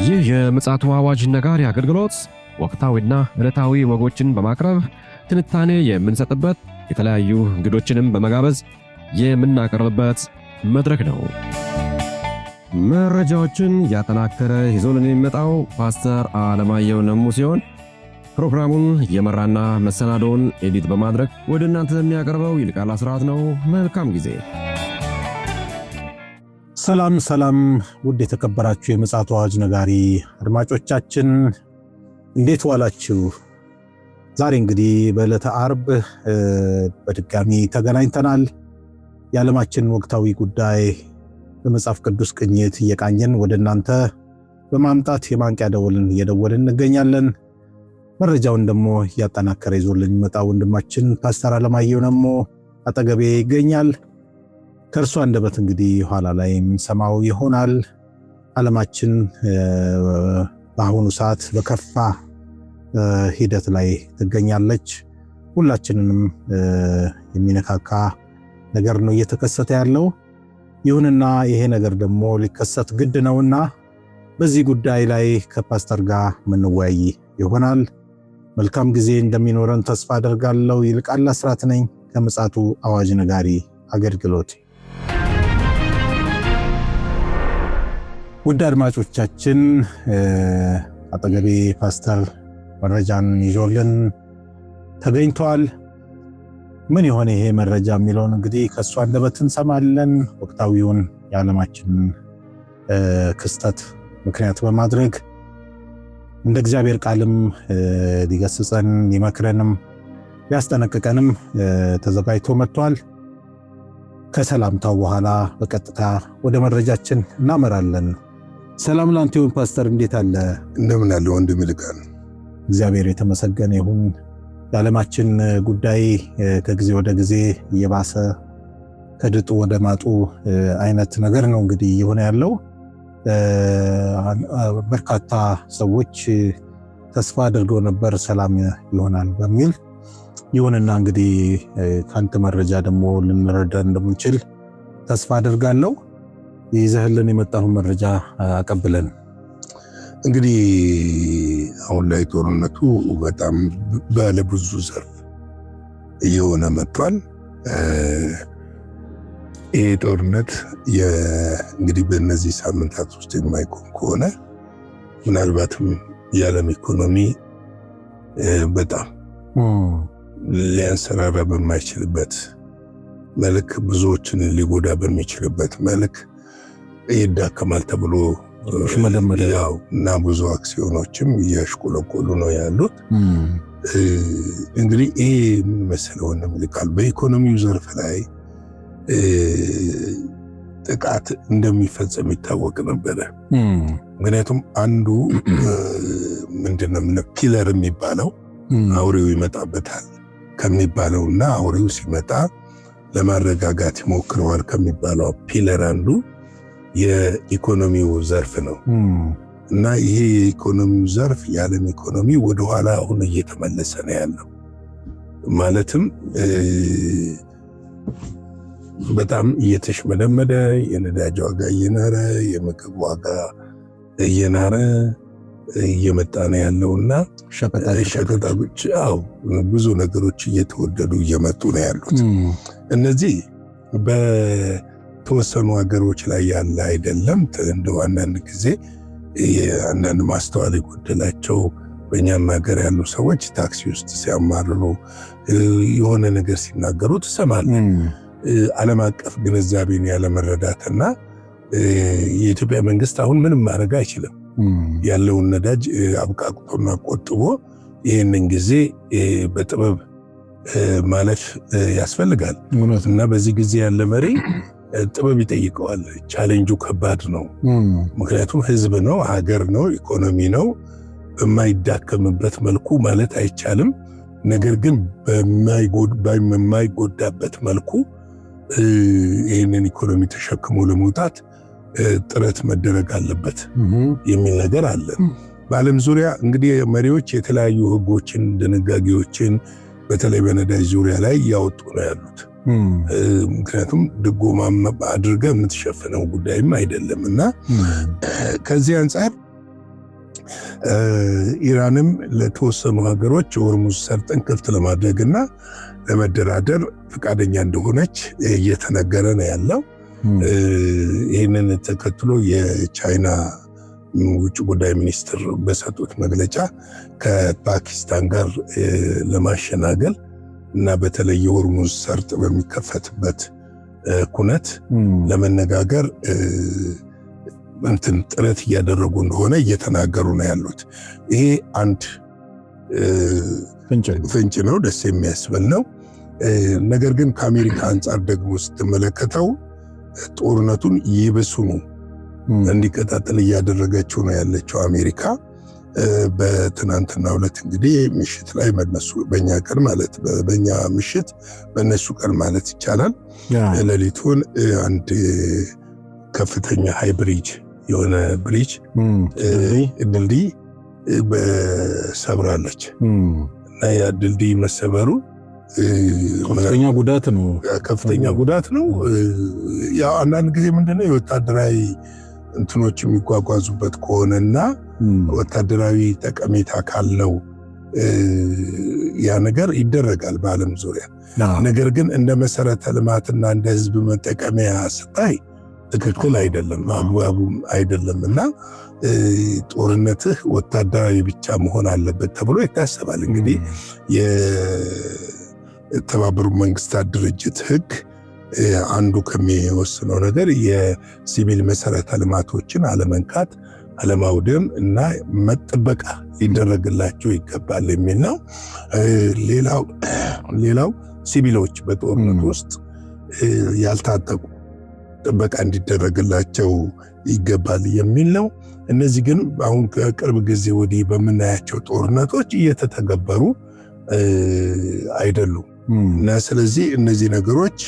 ይህ የምፅዓቱ አዋጅ ነጋሪ አገልግሎት ወቅታዊና ዕለታዊ ወጎችን በማቅረብ ትንታኔ የምንሰጥበት የተለያዩ እንግዶችንም በመጋበዝ የምናቀርብበት መድረክ ነው። መረጃዎችን ያጠናከረ ይዞልን የሚመጣው ፓስተር አለማየሁ ነሙ ሲሆን ፕሮግራሙን የመራና መሰናዶውን ኤዲት በማድረግ ወደ እናንተ የሚያቀርበው ይልቃል አስራት ነው። መልካም ጊዜ። ሰላም ውድ የተከበራችሁ የምፅዓቱ አዋጅ ነጋሪ አድማጮቻችን እንዴት ዋላችሁ? ዛሬ እንግዲህ በዕለተ ዓርብ በድጋሚ ተገናኝተናል። የዓለማችን ወቅታዊ ጉዳይ በመጽሐፍ ቅዱስ ቅኝት እየቃኘን ወደ እናንተ በማምጣት የማንቂያ ደወልን እየደወልን እንገኛለን። መረጃውን ደግሞ እያጠናከረ ይዞልን የሚመጣው ወንድማችን ፓስተር አለማየሁ ነሙ አጠገቤ ይገኛል። ከእርሱ አንደበት እንግዲህ ኋላ ላይ የምንሰማው ይሆናል። ዓለማችን በአሁኑ ሰዓት በከፋ ሂደት ላይ ትገኛለች። ሁላችንንም የሚነካካ ነገር ነው እየተከሰተ ያለው። ይሁንና ይሄ ነገር ደግሞ ሊከሰት ግድ ነውና በዚህ ጉዳይ ላይ ከፓስተር ጋር ምንወያይ ይሆናል። መልካም ጊዜ እንደሚኖረን ተስፋ አደርጋለሁ። ይልቃል አስራት ነኝ ከምፅዓቱ አዋጅ ነጋሪ አገልግሎት። ውድ አድማጮቻችን አጠገቤ ፓስተር መረጃን ይዞልን ተገኝቷል። ምን ይሆን ይሄ መረጃ የሚለውን እንግዲህ ከሱ አንደበት እንሰማለን። ወቅታዊውን የዓለማችን ክስተት ምክንያት በማድረግ እንደ እግዚአብሔር ቃልም ሊገስጸን ሊመክረንም ሊያስጠነቅቀንም ተዘጋጅቶ መጥቷል። ከሰላምታው በኋላ በቀጥታ ወደ መረጃችን እናመራለን። ሰላም ላንተ ይሁን ፓስተር፣ እንዴት አለ? እንደምን አለ ወንድም ይልቃል? እግዚአብሔር የተመሰገነ ይሁን። የዓለማችን ጉዳይ ከጊዜ ወደ ጊዜ እየባሰ ከድጡ ወደ ማጡ አይነት ነገር ነው እንግዲህ እየሆነ ያለው። በርካታ ሰዎች ተስፋ አድርገው ነበር ሰላም ይሆናል በሚል። ይሁንና እንግዲህ ካንተ መረጃ ደግሞ ልንረዳ እንደምንችል ተስፋ አድርጋለሁ። ይዘህልን የመጣውን መረጃ አቀብለን። እንግዲህ አሁን ላይ ጦርነቱ በጣም ባለብዙ ዘርፍ እየሆነ መጥቷል። ይህ ጦርነት እንግዲህ በእነዚህ ሳምንታት ውስጥ የማይቆም ከሆነ ምናልባትም የዓለም ኢኮኖሚ በጣም ሊያንሰራራ በማይችልበት መልክ፣ ብዙዎችን ሊጎዳ በሚችልበት መልክ ይዳከማል ተብሎ ሽመደመደው እና ብዙ አክሲዮኖችም እያሽቆለቆሉ ነው ያሉት። እንግዲህ ይሄ ምን መሰለው ይልቃል፣ በኢኮኖሚው ዘርፍ ላይ ጥቃት እንደሚፈጸም ይታወቅ ነበረ። ምክንያቱም አንዱ ምንድነው ፒለር የሚባለው አውሬው ይመጣበታል ከሚባለውና አውሬው ሲመጣ ለማረጋጋት ይሞክረዋል ከሚባለው ፒለር አንዱ የኢኮኖሚው ዘርፍ ነው። እና ይሄ የኢኮኖሚው ዘርፍ የዓለም ኢኮኖሚ ወደኋላ አሁን እየተመለሰ ነው ያለው። ማለትም በጣም እየተሽመደመደ የነዳጅ ዋጋ እየናረ የምግብ ዋጋ እየናረ እየመጣ ነው ያለውና ሸቀጣዎች ብዙ ነገሮች እየተወደዱ እየመጡ ነው ያሉት። እነዚህ በተወሰኑ ሀገሮች ላይ ያለ አይደለም። እንደው አንዳንድ ጊዜ አንዳንድ ማስተዋል የጎደላቸው በእኛም ሀገር ያሉ ሰዎች ታክሲ ውስጥ ሲያማርሩ የሆነ ነገር ሲናገሩ ትሰማለህ። ዓለም አቀፍ ግንዛቤን ያለመረዳትና የኢትዮጵያ መንግስት አሁን ምንም ማድረግ አይችልም። ያለውን ነዳጅ አብቃቅቶና ቆጥቦ ይህንን ጊዜ በጥበብ ማለፍ ያስፈልጋል። እና በዚህ ጊዜ ያለ መሪ ጥበብ ይጠይቀዋል። ቻሌንጁ ከባድ ነው። ምክንያቱም ህዝብ ነው፣ ሀገር ነው፣ ኢኮኖሚ ነው። በማይዳከምበት መልኩ ማለት አይቻልም። ነገር ግን በማይጎዳበት መልኩ ይህንን ኢኮኖሚ ተሸክሞ ለመውጣት ጥረት መደረግ አለበት የሚል ነገር አለ። በዓለም ዙሪያ እንግዲህ መሪዎች የተለያዩ ህጎችን፣ ድንጋጌዎችን በተለይ በነዳጅ ዙሪያ ላይ እያወጡ ነው ያሉት። ምክንያቱም ድጎማ አድርገህ የምትሸፍነው ጉዳይም አይደለም እና ከዚህ አንጻር ኢራንም ለተወሰኑ ሀገሮች የሆርሙዝ ሰርጥን ክፍት ለማድረግና ለመደራደር ፈቃደኛ እንደሆነች እየተነገረ ነው ያለው። ይህንን ተከትሎ የቻይና ውጭ ጉዳይ ሚኒስትር በሰጡት መግለጫ ከፓኪስታን ጋር ለማሸናገል እና በተለይ የሆርሙዝ ሰርጥ በሚከፈትበት ኩነት ለመነጋገር ጥረት እያደረጉ እንደሆነ እየተናገሩ ነው ያሉት። ይሄ አንድ ፍንጭ ነው፣ ደስ የሚያስብል ነው። ነገር ግን ከአሜሪካ አንጻር ደግሞ ስትመለከተው ጦርነቱን ይብሱኑ እንዲቀጣጠል እያደረገችው ነው ያለችው አሜሪካ። በትናንትናው ዕለት እንግዲህ ምሽት ላይ በነሱ በእኛ ቀን ማለት በእኛ ምሽት በነሱ ቀን ማለት ይቻላል ሌሊቱን አንድ ከፍተኛ ሃይ ብሪጅ የሆነ ብሪጅ ድልድይ ሰብራለች እና ያ ድልድይ መሰበሩ ከፍተኛ ጉዳት ነው። ያው አንዳንድ ጊዜ ምንድነው የወታደራዊ እንትኖች የሚጓጓዙበት ከሆነና ወታደራዊ ጠቀሜታ ካለው ያ ነገር ይደረጋል በዓለም ዙሪያ። ነገር ግን እንደ መሰረተ ልማትና እንደ ህዝብ መጠቀሚያ ስታይ ትክክል አይደለም፣ አግባቡም አይደለም እና ጦርነትህ ወታደራዊ ብቻ መሆን አለበት ተብሎ ይታሰባል። እንግዲህ የተባበሩት መንግስታት ድርጅት ህግ አንዱ ከሚወስነው ነገር የሲቪል መሰረተ ልማቶችን አለመንካት፣ አለማውደም እና መጠበቃ ሊደረግላቸው ይገባል የሚል ነው። ሌላው ሲቪሎች በጦርነት ውስጥ ያልታጠቁ ጥበቃ እንዲደረግላቸው ይገባል የሚል ነው። እነዚህ ግን አሁን ከቅርብ ጊዜ ወዲህ በምናያቸው ጦርነቶች እየተተገበሩ አይደሉም እና ስለዚህ እነዚህ ነገሮች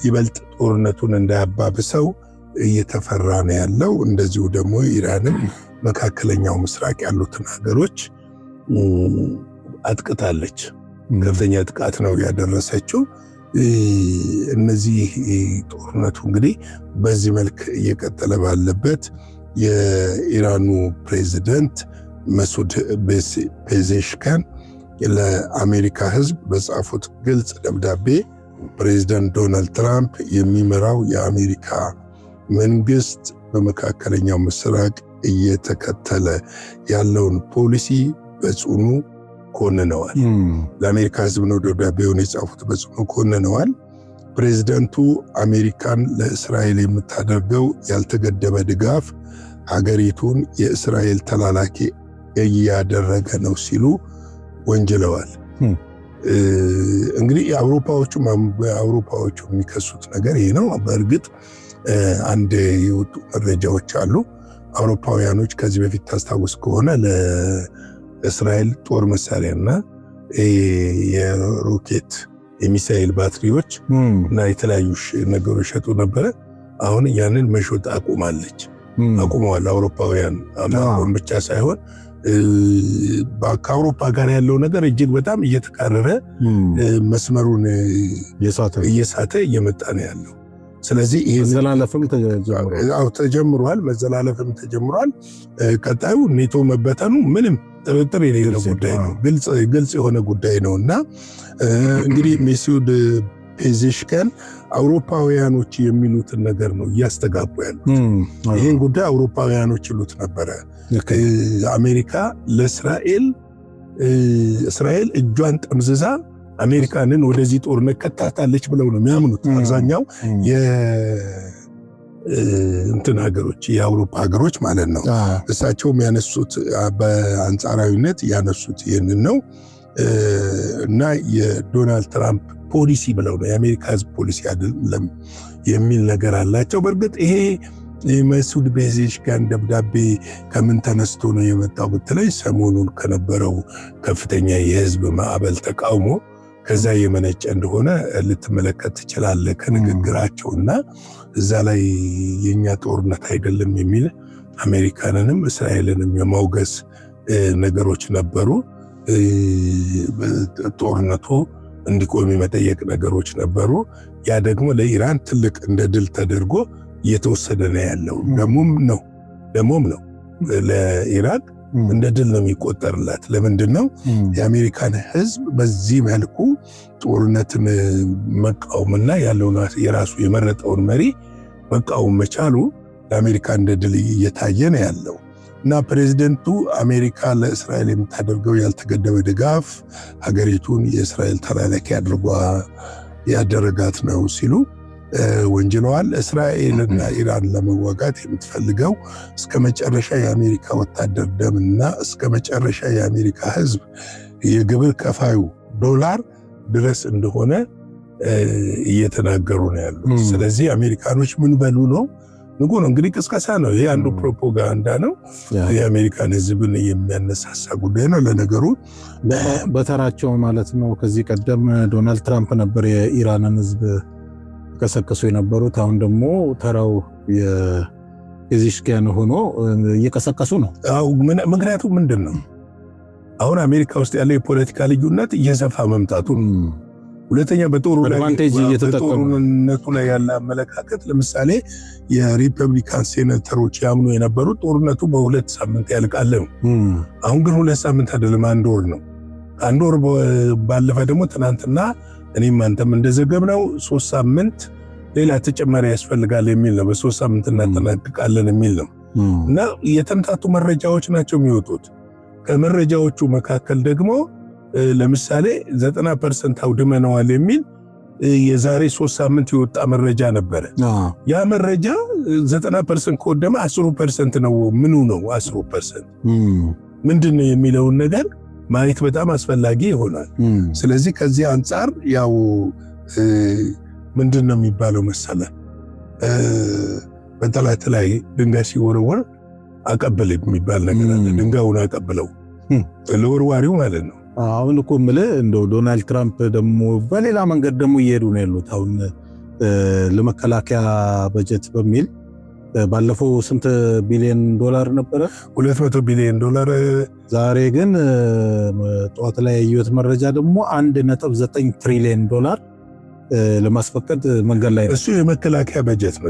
ይበልጥ ጦርነቱን እንዳያባብሰው እየተፈራ ነው ያለው። እንደዚሁ ደግሞ ኢራንም መካከለኛው ምስራቅ ያሉትን ሀገሮች አጥቅታለች። ከፍተኛ ጥቃት ነው ያደረሰችው። እነዚህ ጦርነቱ እንግዲህ በዚህ መልክ እየቀጠለ ባለበት የኢራኑ ፕሬዚደንት መሱድ ፔዜሽካን ለአሜሪካ ሕዝብ በጻፉት ግልጽ ደብዳቤ ፕሬዚደንት ዶናልድ ትራምፕ የሚመራው የአሜሪካ መንግስት በመካከለኛው ምስራቅ እየተከተለ ያለውን ፖሊሲ በጽኑ ኮንነዋል። ለአሜሪካ ህዝብ ነው ደብዳቤውን የጻፉት፣ በጽኑ ኮንነዋል። ፕሬዚደንቱ አሜሪካን ለእስራኤል የምታደርገው ያልተገደበ ድጋፍ ሀገሪቱን የእስራኤል ተላላኪ እያደረገ ነው ሲሉ ወንጅለዋል። እንግዲህ አውሮፓዎቹ የሚከሱት ነገር ይሄ ነው። በእርግጥ አንድ የወጡ መረጃዎች አሉ። አውሮፓውያኖች ከዚህ በፊት ታስታውስ ከሆነ ለእስራኤል ጦር መሳሪያና የሮኬት የሚሳኤል ባትሪዎች እና የተለያዩ ነገሮች ሸጡ ነበረ። አሁን ያንን መሸጥ አቁመዋል አውሮፓውያን። አሁን ብቻ ሳይሆን ከአውሮፓ ጋር ያለው ነገር እጅግ በጣም እየተቃረረ መስመሩን እየሳተ እየመጣ ነው ያለው። ስለዚህ መዘላለፍም ተጀምሯል። ቀጣዩ ኔቶ መበተኑ ምንም ጥርጥር የሌለው ጉዳይ ነው። ግልጽ የሆነ ጉዳይ ነው እና እንግዲህ ሜሱድ ፔዜሽካን አውሮፓውያኖች የሚሉትን ነገር ነው እያስተጋቡ ያሉት። ይህን ጉዳይ አውሮፓውያኖች ይሉት ነበረ። አሜሪካ ለእስራኤል እጇን ጠምዝዛ አሜሪካንን ወደዚህ ጦርነት ከታታለች ብለው ነው የሚያምኑት አብዛኛው እንትን ሀገሮች፣ የአውሮፓ ሀገሮች ማለት ነው። እሳቸውም ያነሱት በአንጻራዊነት ያነሱት ይህንን ነው እና የዶናልድ ትራምፕ ፖሊሲ ብለው ነው የአሜሪካ ህዝብ ፖሊሲ አይደለም የሚል ነገር አላቸው። በእርግጥ ይሄ የመሱድ ፔዜሽካን ደብዳቤ ከምን ተነስቶ ነው የመጣው ብትለኝ ሰሞኑን ከነበረው ከፍተኛ የህዝብ ማዕበል ተቃውሞ ከዛ የመነጨ እንደሆነ ልትመለከት ትችላለህ ከንግግራቸውና እዛ ላይ የኛ ጦርነት አይደለም የሚል አሜሪካንንም እስራኤልንም የማውገዝ ነገሮች ነበሩ። ጦርነቱ እንዲቆም የመጠየቅ ነገሮች ነበሩ። ያ ደግሞ ለኢራን ትልቅ እንደ ድል ተደርጎ እየተወሰደ ነው ያለው። ደሞም ነው ለኢራቅ እንደ ድል ነው የሚቆጠርላት። ለምንድን ነው የአሜሪካን ሕዝብ በዚህ መልኩ ጦርነትን መቃወምና ያለውን የራሱ የመረጠውን መሪ መቃወም መቻሉ ለአሜሪካ እንደ ድል እየታየ ነው ያለው እና ፕሬዚደንቱ አሜሪካ ለእስራኤል የምታደርገው ያልተገደበ ድጋፍ ሀገሪቱን የእስራኤል ተላላኪ አድርጓ ያደረጋት ነው ሲሉ ወንጅለዋል። እስራኤልና ኢራን ለመዋጋት የምትፈልገው እስከ መጨረሻ የአሜሪካ ወታደር ደምና እስከ መጨረሻ የአሜሪካ ሕዝብ የግብር ከፋዩ ዶላር ድረስ እንደሆነ እየተናገሩ ነው ያሉት። ስለዚህ አሜሪካኖች ምን በሉ ነው ንጉ ነው እንግዲህ ቅስቀሳ ነው። ይሄ አንዱ ፕሮፓጋንዳ ነው። የአሜሪካን ሕዝብን የሚያነሳሳ ጉዳይ ነው። ለነገሩ በተራቸው ማለት ነው። ከዚህ ቀደም ዶናልድ ትራምፕ ነበር የኢራንን ሕዝብ ቀሰቀሱ የነበሩት። አሁን ደግሞ ተራው የፔዜሽኪያን ሆኖ እየቀሰቀሱ ነው። ምክንያቱም ምንድን ነው አሁን አሜሪካ ውስጥ ያለው የፖለቲካ ልዩነት እየሰፋ መምጣቱ፣ ሁለተኛ በጦርነቱ ላይ ያለ አመለካከት። ለምሳሌ የሪፐብሊካን ሴኔተሮች ያምኑ የነበሩት ጦርነቱ በ2 ሳምንት ያልቃል ነው። አሁን ግን 2 ሳምንት አይደለም 1 ወር ነው። 1 ወር ባለፈ ደግሞ ትናንትና እኔም አንተም እንደዘገብነው 3 ሳምንት ሌላ ተጨማሪ ያስፈልጋል የሚል ነው። በ3 ሳምንት እናጠናቅቃለን የሚል ነው እና የተምታቱ መረጃዎች ናቸው የሚወጡት። ከመረጃዎቹ መካከል ደግሞ ለምሳሌ 90% አውድመነዋል የሚል የዛሬ 3 ሳምንት የወጣ መረጃ ነበረ። ያ መረጃ 90% ከወደመ 10% ነው። ምኑ ነው 10%? ምንድን ነው የሚለውን ነገር ማየት በጣም አስፈላጊ ይሆናል። ስለዚህ ከዚህ አንጻር ያው ምንድን ነው የሚባለው መሰለ በጠላት ላይ ድንጋይ ሲወረወር አቀብል የሚባል ነገር አለ። ድንጋዩን አቀብለው ለወርዋሪው ማለት ነው። አሁን እኮ የምልህ እንደው ዶናልድ ትራምፕ ደግሞ በሌላ መንገድ ደግሞ እየሄዱ ነው ያሉት። አሁን ለመከላከያ በጀት በሚል ባለፈው ስንት ቢሊዮን ዶላር ነበረ? 200 ቢሊዮን ዶላር። ዛሬ ግን ጠዋት ላይ ያየሁት መረጃ ደግሞ 1.9 ትሪሊዮን ዶላር ለማስፈቀድ መንገድ ላይ ነው። እሱ የመከላከያ በጀት ነው፣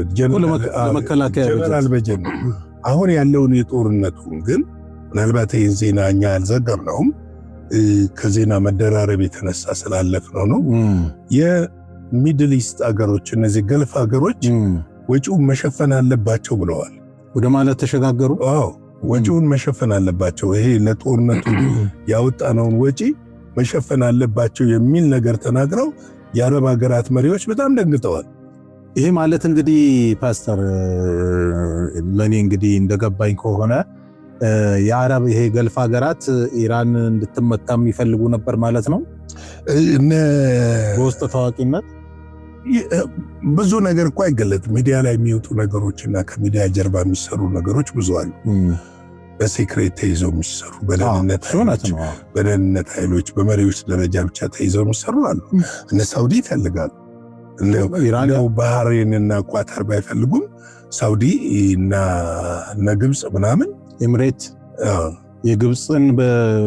ጀነራል በጀት ነው። አሁን ያለውን የጦርነቱን ግን ምናልባት ይህን ዜና እኛ አልዘገብነውም፣ ከዜና መደራረብ የተነሳ ስላለፍነው ነው። የሚድል ኢስት አገሮች፣ እነዚህ ገልፍ አገሮች ወጪውን መሸፈን አለባቸው ብለዋል። ወደ ማለት ተሸጋገሩ። ወጪውን መሸፈን አለባቸው፣ ይሄ ለጦርነቱ ያወጣነውን ወጪ መሸፈን አለባቸው የሚል ነገር ተናግረው የአረብ ሀገራት መሪዎች በጣም ደንግጠዋል። ይሄ ማለት እንግዲህ ፓስተር ለኔ እንግዲህ እንደገባኝ ከሆነ የአረብ ይሄ ገልፍ ሀገራት ኢራን እንድትመታ የሚፈልጉ ነበር ማለት ነው። በውስጥ ታዋቂነት ብዙ ነገር እኮ አይገለጥም። ሚዲያ ላይ የሚወጡ ነገሮችና ከሚዲያ ጀርባ የሚሰሩ ነገሮች ብዙ አሉ። በሴክሬት ተይዘው የሚሰሩ በደህንነት ኃይሎች በመሪዎች ደረጃ ብቻ ተይዘው የሚሰሩ አሉ። እነ ሳውዲ ይፈልጋሉ። ባህሬንና ኳታር ባይፈልጉም ሳውዲ እና ግብፅ ምናምን ኤምሬት የግብፅን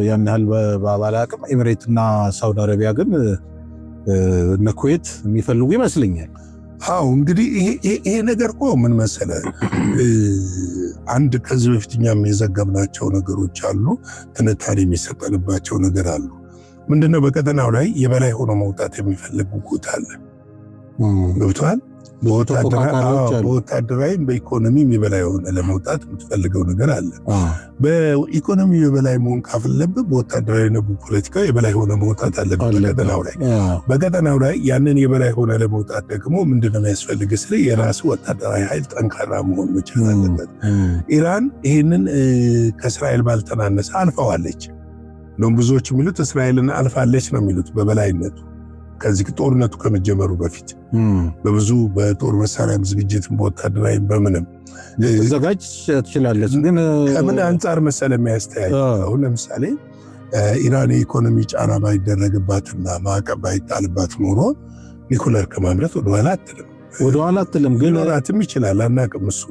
ያን ያህል ባላቅም ኤምሬትና ሳውዲ አረቢያ ግን እነ ኩዌት የሚፈልጉ ይመስለኛል። እንግዲህ ይሄ ነገር እኮ ምን መሰለ፣ አንድ ከዚህ በፊት እኛም የዘገብናቸው ነገሮች አሉ፣ ትንታኔ የሚሰጠንባቸው ነገር አሉ። ምንድነው በቀጠናው ላይ የበላይ ሆኖ መውጣት የሚፈልጉ ጉት አለ። ገብቷል። በወታደራዊም በኢኮኖሚም የበላይ ሆነ ለመውጣት የምትፈልገው ነገር አለ። በኢኮኖሚ የበላይ መሆን ካፈለብህ በወታደራዊና በፖለቲካው የበላይ ሆነ መውጣት አለብህ በቀጠናው ላይ ያንን የበላይ ሆነ ለመውጣት ደግሞ ምንድነው የሚያስፈልግ ስለ የራሱ ወታደራዊ ኃይል ጠንካራ መሆን መቻል አለበት። ኢራን ይህንን ከእስራኤል ባልተናነሰ አልፈዋለች። እንደውም ብዙዎች የሚሉት እስራኤልን አልፋለች ነው የሚሉት በበላይነቱ። ከዚህ ጦርነቱ ከመጀመሩ በፊት በብዙ በጦር መሳሪያም ዝግጅትም በወታደራዊም በምንም ዘጋጅ ትችላለች። ግን ከምን አንጻር መሰለ የሚያስተያይ አሁን ለምሳሌ ኢራን የኢኮኖሚ ጫና ባይደረግባትና ማዕቀብ ባይጣልባት ኖሮ ኒኩለር ከማምረት ወደኋላ አትልም። ግን ኖራትም ይችላል፣ አናውቅም። እሱ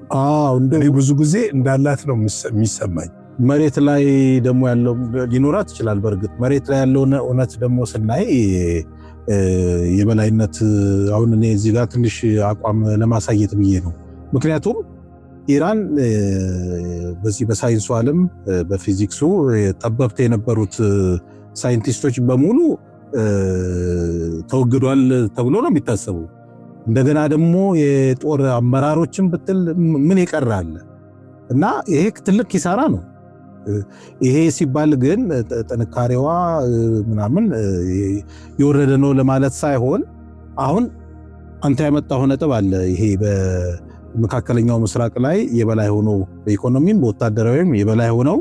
እኔ ብዙ ጊዜ እንዳላት ነው የሚሰማኝ። መሬት ላይ ደግሞ ያለው ሊኖራት ይችላል። በእርግጥ መሬት ላይ ያለው እውነት ደግሞ ስናይ የበላይነት አሁን እኔ እዚህ ጋር ትንሽ አቋም ለማሳየት ብዬ ነው። ምክንያቱም ኢራን በዚህ በሳይንሱ ዓለም በፊዚክሱ ጠበብት የነበሩት ሳይንቲስቶች በሙሉ ተወግዷል ተብሎ ነው የሚታሰቡ። እንደገና ደግሞ የጦር አመራሮችን ብትል ምን ይቀራል? እና ይሄ ትልቅ ኪሳራ ነው። ይሄ ሲባል ግን ጥንካሬዋ ምናምን የወረደ ነው ለማለት ሳይሆን አሁን አንተ ያመጣው ነጥብ አለ። ይሄ በመካከለኛው ምስራቅ ላይ የበላይ ሆኖ በኢኮኖሚም በወታደራዊም የበላይ ሆነው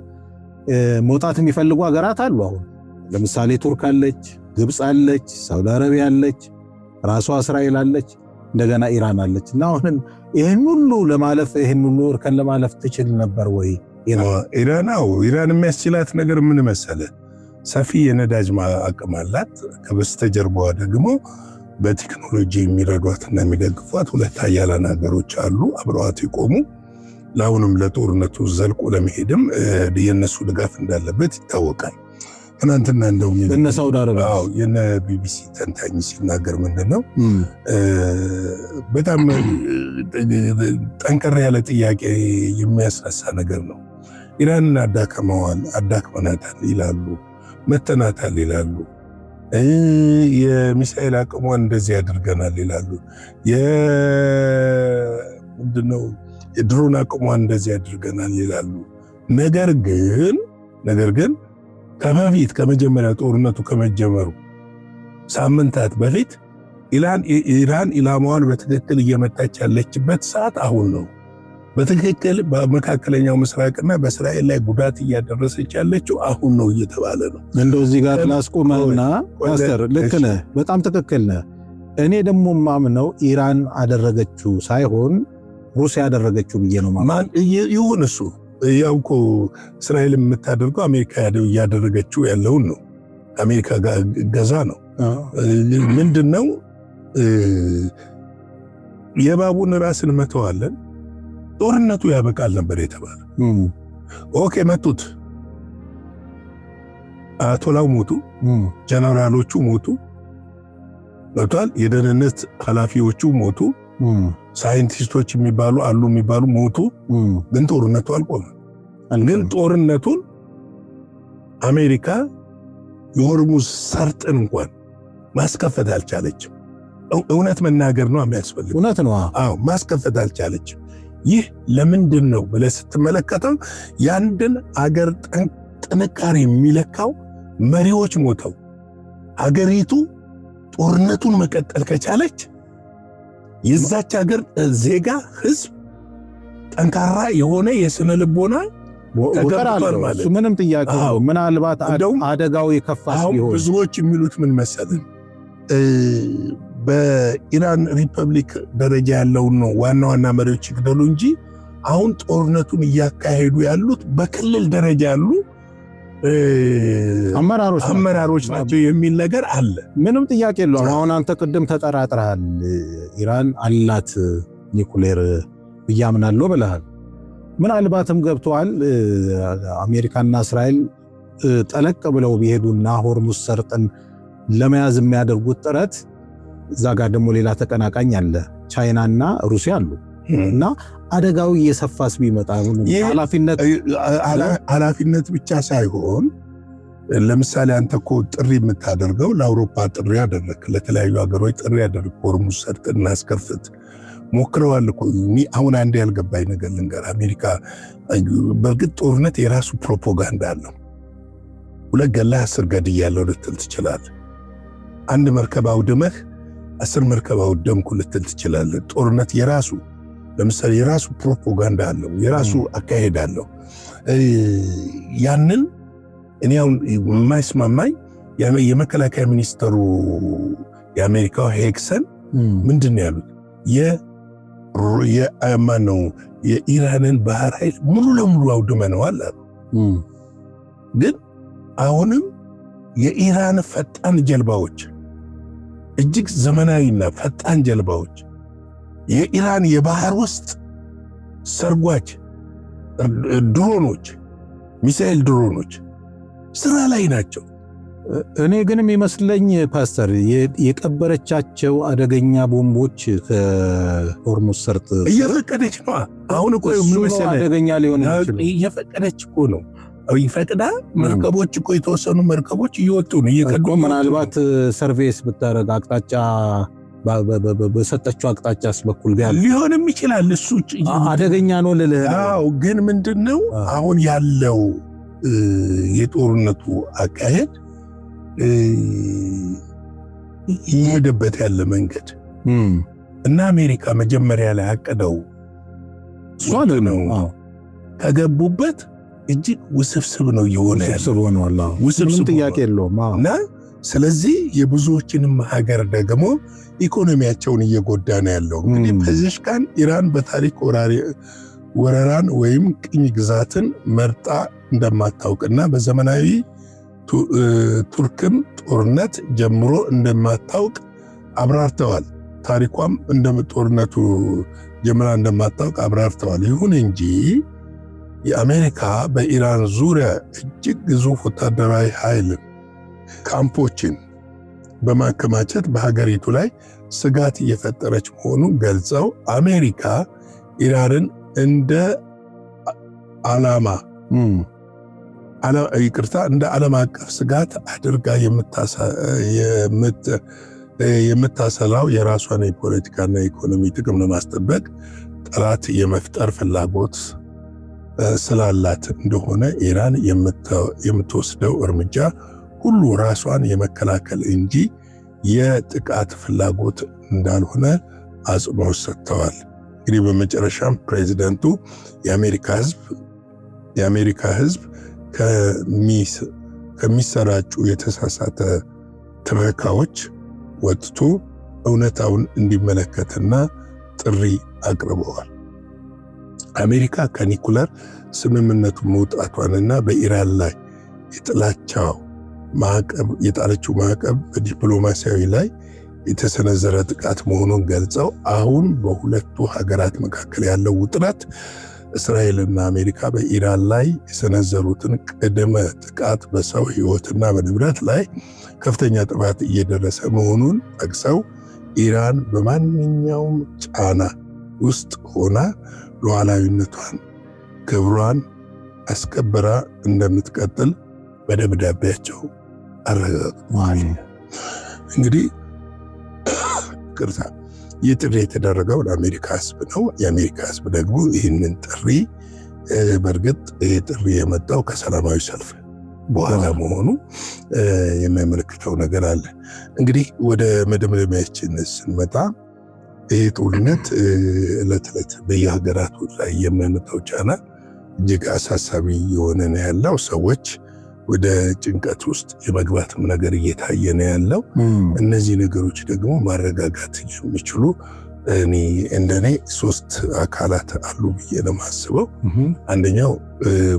መውጣት የሚፈልጉ ሀገራት አሉ። አሁን ለምሳሌ ቱርክ አለች፣ ግብፅ አለች፣ ሳውዲ አረቢያ አለች፣ ራሷ እስራኤል አለች፣ እንደገና ኢራን አለች። እና አሁን ይሄን ሁሉ ለማለፍ ይሄን ሁሉ እርከን ለማለፍ ትችል ነበር ወይ ኢራን? ኢራን የሚያስችላት ነገር ምን መሰለ? ሰፊ የነዳጅ አቅም አላት። ከበስተጀርባዋ ደግሞ በቴክኖሎጂ የሚረዷትና የሚደግፏት ሁለት ኃያላን ሀገሮች አሉ፣ አብረዋት የቆሙ። ለአሁንም ለጦርነቱ ዘልቆ ለመሄድም የነሱ ድጋፍ እንዳለበት ይታወቃል። ትናንትና እንደውም እነ ሳውዲ አረቢያ የነ ቢቢሲ ተንታኝ ሲናገር ምንድነው በጣም ጠንከር ያለ ጥያቄ የሚያስነሳ ነገር ነው። ኢራንን አዳክመናታል ይላሉ፣ መተናታል ይላሉ፣ የሚሳኤል አቅሟን እንደዚህ ያደርገናል ይላሉ፣ ምንድነው የድሮን አቅሟን እንደዚህ ያደርገናል ይላሉ። ነገር ግን ከበፊት ከመጀመሪያ ጦርነቱ ከመጀመሩ ሳምንታት በፊት ኢራን ኢላማዋን በትክክል እየመታች ያለችበት ሰዓት አሁን ነው። በትክክል በመካከለኛው ምስራቅና በእስራኤል ላይ ጉዳት እያደረሰች ያለችው አሁን ነው እየተባለ ነው። እንደው እዚህ ጋር ላስቆመና ፓስተር ልክ ነህ፣ በጣም ትክክል ነህ። እኔ ደግሞ ማምነው ኢራን አደረገችው ሳይሆን ሩሲያ ያደረገችው ብዬ ነው ማምነው። ይሁን እሱ ያው እኮ እስራኤል የምታደርገው አሜሪካ እያደረገችው ያለውን ነው። አሜሪካ ገዛ ነው። ምንድነው የባቡን ራስን መተዋለን፣ ጦርነቱ ያበቃል ነበር የተባለ። ኦኬ መቱት፣ አያቶላው ሞቱ፣ ጀነራሎቹ ሞቱ፣ መቷል፣ የደህንነት ኃላፊዎቹ ሞቱ፣ ሳይንቲስቶች የሚባሉ ሞቱ። ግን ጦርነቱ አልቆመም። ግን ጦርነቱን አሜሪካ የሆርሙዝ ሰርጥን እንኳን ማስከፈት አልቻለችም። እውነት መናገር ነው የሚያስፈልገው። እውነት ነው። አዎ ማስከፈት አልቻለችም። ይህ ለምንድን ነው ብለህ ስትመለከተው የአንድን አገር ጥንካሬ የሚለካው መሪዎች ሞተው አገሪቱ ጦርነቱን መቀጠል ከቻለች የዛች ሀገር ዜጋ ህዝብ ጠንካራ የሆነ የስነ ልቦና ተገርቷል ማለት ምንም ጥያቄ ነው። ምናልባት አደጋው የከፋ ሲሆን ብዙዎች የሚሉት ምን መሰለን በኢራን ሪፐብሊክ ደረጃ ያለውን ነው ዋና መሪዎች ይግደሉ እንጂ አሁን ጦርነቱን እያካሄዱ ያሉት በክልል ደረጃ ያሉ አመራሮች ናቸው የሚል ነገር አለ። ምንም ጥያቄ የለውም። አሁን አንተ ቅድም ተጠራጥረሃል፣ ኢራን አላት ኒኩሌር ብያምናለሁ ብለሃል። ምናልባትም ገብተዋል አሜሪካና እስራኤል ጠለቅ ብለው ቢሄዱና ሆርሙዝ ሰርጥን ለመያዝ የሚያደርጉት ጥረት እዛ ጋር ደግሞ ሌላ ተቀናቃኝ አለ፣ ቻይናና ሩሲያ አሉ እና አደጋው እየሰፋስ ቢመጣ ኃላፊነት ብቻ ሳይሆን ለምሳሌ አንተ እኮ ጥሪ የምታደርገው ለአውሮፓ ጥሪ ያደረክ፣ ለተለያዩ ሀገሮች ጥሪ ያደረክ ሆርሙዝ ሰርጥን እናስከፍት ሞክረዋል እኮ። አሁን አንድ ያልገባኝ ነገር ልንገር። አሜሪካ በእርግጥ ጦርነት የራሱ ፕሮፓጋንዳ አለው። 2 ገለህ 10 ገድያለሁ ልትል ትችላለህ። አንድ መርከብ አውድመህ 10 መርከብ አውደምኩ ልትል ትችላለህ። ጦርነት የራሱ ለምሳሌ የራሱ ፕሮፓጋንዳ አለው፣ የራሱ አካሄድ አለው። ያንን እኔ አሁን የማይስማማኝ የመከላከያ ሚኒስተሩ የአሜሪካው ሄክሰን ምንድን ነው ያሉት? የኢራንን ባህር ኃይል ሙሉ ለሙሉ አውድመነዋል አሉ። ግን አሁንም የኢራን ፈጣን ጀልባዎች፣ እጅግ ዘመናዊና ፈጣን ጀልባዎች፣ የኢራን የባህር ውስጥ ሰርጓጅ ድሮኖች፣ ሚሳኤል ድሮኖች ስራ ላይ ናቸው። እኔ ግን የሚመስለኝ ፓስተር የቀበረቻቸው አደገኛ ቦምቦች ከሆርሙዝ ሰርጥ እየፈቀደች ነው። አሁን እኮ ምን መሰለህ አደገኛ ሊሆን ይችላል። እየፈቀደች እኮ ነው። ይፈቅዳ መርከቦች እኮ የተወሰኑ መርከቦች እየወጡ ነው እየቀዱ። ምናልባት ሰርቬስ ብታረግ አቅጣጫ በሰጠችው አቅጣጫስ በኩል ቢያል ሊሆንም ይችላል። እሱ አደገኛ ነው ልልህ። አዎ፣ ግን ምንድነው አሁን ያለው የጦርነቱ አካሄድ ይሄድበት ያለ መንገድ እና አሜሪካ መጀመሪያ ላይ አቀደው እሷ ነው ከገቡበት እጅግ ውስብስብ ነው የሆነ ያለው። ውስብስብ ጥያቄ የለውም እና ስለዚህ የብዙዎችንም ሀገር ደግሞ ኢኮኖሚያቸውን እየጎዳ ነው ያለው። እንግዲህ ፔዜሽካን ኢራን በታሪክ ወረራን ወይም ቅኝ ግዛትን መርጣ እንደማታውቅና በዘመናዊ ቱርክም ጦርነት ጀምሮ እንደማታውቅ አብራርተዋል። ታሪኳም ጦርነቱ ጀምራ እንደማታውቅ አብራርተዋል። ይሁን እንጂ የአሜሪካ በኢራን ዙሪያ እጅግ ግዙፍ ወታደራዊ ኃይል ካምፖችን በማከማቸት በሀገሪቱ ላይ ስጋት እየፈጠረች መሆኑን ገልጸው አሜሪካ ኢራንን እንደ እንደ ዓለም አቀፍ ስጋት አድርጋ የምታሰላው የራሷን የፖለቲካና የኢኮኖሚ ጥቅም ለማስጠበቅ ጠላት የመፍጠር ፍላጎት ስላላት እንደሆነ ኢራን የምትወስደው እርምጃ ሁሉ ራሷን የመከላከል እንጂ የጥቃት ፍላጎት እንዳልሆነ አጽንኦት ሰጥተዋል። እንግዲህ በመጨረሻም ፕሬዚደንቱ የአሜሪካ ሕዝብ ከሚሰራጩ የተሳሳተ ትረካዎች ወጥቶ እውነታውን እንዲመለከትና ጥሪ አቅርበዋል። አሜሪካ ከኒኩለር ስምምነቱ መውጣቷንና በኢራን ላይ የጣለችው ማዕቀብ በዲፕሎማሲያዊ ላይ የተሰነዘረ ጥቃት መሆኑን ገልጸው አሁን በሁለቱ ሀገራት መካከል ያለው ውጥረት እስራኤልና አሜሪካ በኢራን ላይ የሰነዘሩትን ቅድመ ጥቃት በሰው ሕይወትና በንብረት ላይ ከፍተኛ ጥፋት እየደረሰ መሆኑን ጠቅሰው ኢራን በማንኛውም ጫና ውስጥ ሆና ሉዓላዊነቷን፣ ክብሯን አስከብራ እንደምትቀጥል በደብዳቤያቸው አረጋግጠዋል። እንግዲህ ይህ ጥሪ የተደረገው ለአሜሪካ ሕዝብ ነው። የአሜሪካ ሕዝብ ደግሞ ይህንን ጥሪ በእርግጥ ይህ ጥሪ የመጣው ከሰላማዊ ሰልፍ በኋላ መሆኑ የሚያመለክተው ነገር አለ። እንግዲህ ወደ መደምደሚያችን ስንመጣ ይህ ጦርነት ዕለት ዕለት በየሀገራቱ ላይ የሚያመጣው ጫና እጅግ አሳሳቢ የሆነ ነው ያለው። ሰዎች ወደ ጭንቀት ውስጥ የመግባትም ነገር እየታየ ነው ያለው። እነዚህ ነገሮች ደግሞ ማረጋጋት የሚችሉ እንደኔ 3 አካላት አሉ ብዬ ነው የማስበው። አንደኛው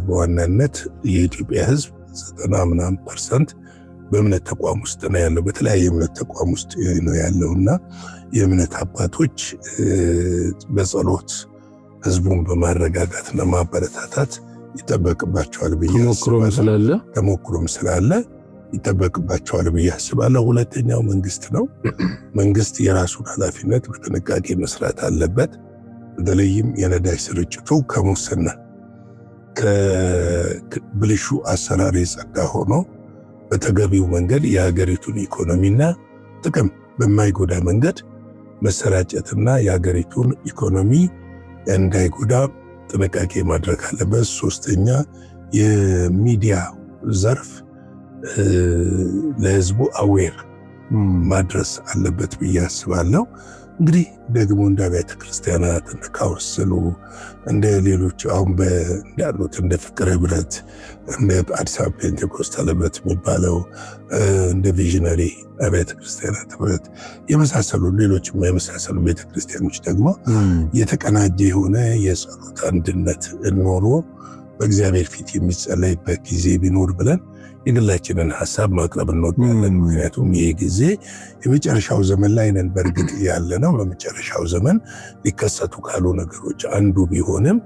በዋናነት የኢትዮጵያ ሕዝብ 90% በእምነት ተቋም ውስጥ ነው ያለው። በተለያየ እምነት ተቋም ውስጥ ነው ያለውና የእምነት አባቶች በጸሎት ሕዝቡን በማረጋጋትና ማበረታታት ይጠበቅባቸዋል ብዬ ተሞክሮም ስላለ ይጠበቅባቸዋል ብዬ አስባለሁ። ሁለተኛው መንግስት ነው። መንግስት የራሱን ኃላፊነት በጥንቃቄ መስራት አለበት። በተለይም የነዳጅ ስርጭቱ ከሙስና ከብልሹ አሰራር የጸዳ ሆኖ በተገቢው መንገድ የሀገሪቱን ኢኮኖሚና ጥቅም በማይጎዳ መንገድ መሰራጨትና የሀገሪቱን ኢኮኖሚ እንዳይጎዳ ጥንቃቄ ማድረግ አለበት። ሶስተኛ የሚዲያ ዘርፍ ለህዝቡ አዌር ማድረስ አለበት ብዬ አስባለሁ። እንግዲህ ደግሞ እንደ አብያተ ክርስቲያናት እንደ ካውንስሉ እንደ ሌሎች አሁን እንዳሉት እንደ ፍቅር ህብረት እንደ አዲስ አበባ ፔንቴኮስታል ህብረት የሚባለው እንደ ቪዥነሪ አብያተ ክርስቲያናት ህብረት የመሳሰሉ ሌሎችም የመሳሰሉ ቤተክርስቲያኖች ደግሞ የተቀናጀ የሆነ የጸሎት አንድነት ኖሮ በእግዚአብሔር ፊት የሚጸለይበት ጊዜ ቢኖር ብለን የግላችንን ሐሳብ ማቅረብ እንወዳለን። ምክንያቱም ይህ ጊዜ የመጨረሻው ዘመን ላይ ነን። በእርግጥ ያለ ነው በመጨረሻው ዘመን ሊከሰቱ ካሉ ነገሮች አንዱ ቢሆንም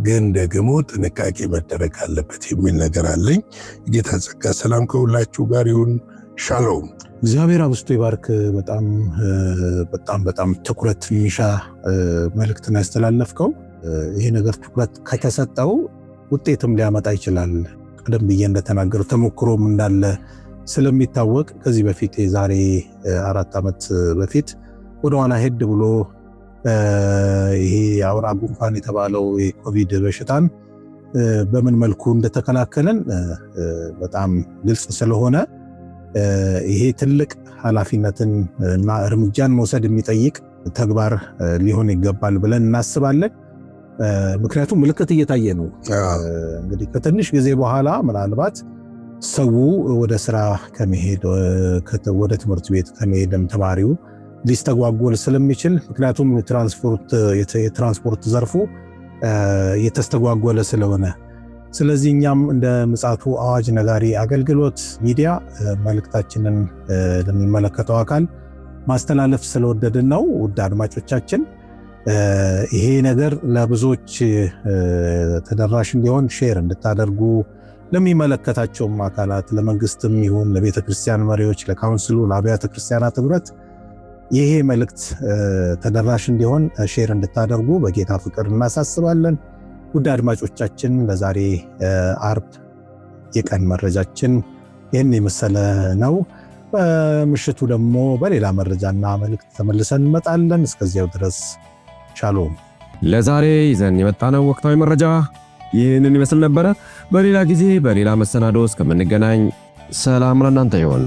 ግን ደግሞ ጥንቃቄ መደረግ አለበት የሚል ነገር አለኝ። ጌታ ጸጋ ሰላም ከሁላችሁ ጋር ይሁን። ሻሎም። እግዚአብሔር አብስቶ ይባርክ። በጣም ትኩረት የሚሻ መልእክት ነው ያስተላለፍከው። ይሄ ነገር ትኩረት ከተሰጠው ውጤትም ሊያመጣ ይችላል። ቀደም ብዬ እንደተናገሩ ተሞክሮም እንዳለ ስለሚታወቅ ከዚህ በፊት የዛሬ 4 ዓመት በፊት ወደኋላ ሄድ ብሎ ይሄ የአውራ ጉንፋን የተባለው የኮቪድ በሽታን በምን መልኩ እንደተከላከለን በጣም ግልጽ ስለሆነ ይሄ ትልቅ ኃላፊነትን እና እርምጃን መውሰድ የሚጠይቅ ተግባር ሊሆን ይገባል ብለን እናስባለን። ምክንያቱም ምልክት እየታየ ነው። እንግዲህ ከትንሽ ጊዜ በኋላ ምናልባት ሰው ወደ ስራ ከመሄድ ወደ ትምህርት ቤት ከመሄድም ተማሪው ሊስተጓጎል ስለሚችል፣ ምክንያቱም የትራንስፖርት ዘርፉ የተስተጓጎለ ስለሆነ፣ ስለዚህ እኛም እንደ ምጽአቱ አዋጅ ነጋሪ አገልግሎት ሚዲያ መልእክታችንን ለሚመለከተው አካል ማስተላለፍ ስለወደድን ነው። ውድ አድማጮቻችን ይሄ ነገር ለብዙዎች ተደራሽ እንዲሆን ሼር እንድታደርጉ፣ ለሚመለከታቸውም አካላት ለመንግስትም ይሁን ለቤተ ክርስቲያን መሪዎች፣ ለካውንስሉ፣ ለአብያተ ክርስቲያናት ህብረት ይሄ መልእክት ተደራሽ እንዲሆን ሼር እንድታደርጉ በጌታ ፍቅር እናሳስባለን። ውድ አድማጮቻችን ለዛሬ አርብ የቀን መረጃችን ይህን የመሰለ ነው። በምሽቱ ደግሞ በሌላ መረጃና መልእክት ተመልሰን እንመጣለን። እስከዚያው ድረስ ሻሎም። ለዛሬ ይዘን የመጣነው ወቅታዊ መረጃ ይህንን ይመስል ነበረ። በሌላ ጊዜ በሌላ መሰናዶ እስከምንገናኝ ሰላም ለእናንተ ይሁን።